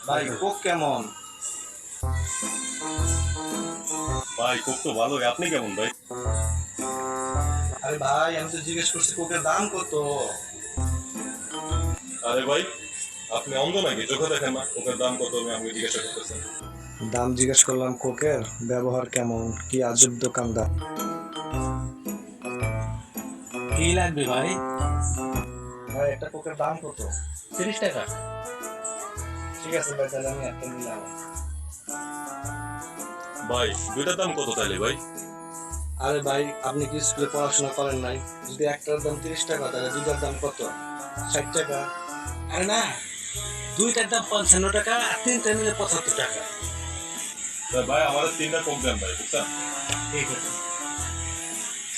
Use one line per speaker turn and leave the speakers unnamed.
ভাই কোক কেমন?
ভাই কোক তো ভালোই, আপনি কেমন ভাই?
আরে ভাই আমি তো জিজ্ঞেস করছি কোকের দাম কত?
আরে ভাই, আপনি অন্ধ নাকি? চোখে দেখেন না কোকের দাম কত? আমাকে জিজ্ঞাসা করতেছেন।
দাম জিজ্ঞেস করলাম কোকের, ব্যবহার কেমন? কি আজব দোকানদার!
কি লাগবে ভাই?
ভাই একটা কোকের দাম কত?
30 টাকা।
ঠিক আছে ভাই, তাহলে আমি একটা নিলাম।
ভাই দুইটার দাম কত তাইলে ভাই?
আরে ভাই আপনি কি স্কুলে পড়াশোনা করেন নাই? যদি একটার দাম 30 টাকা তাহলে দুইটার দাম কত? 60 টাকা।
আরে না, দুইটার দাম 55 টাকা আর তিনটা নিলে 75 টাকা।
ভাই আমাদের তিনটা কোক দেন ভাই, বুঝছেন?
ঠিক আছে।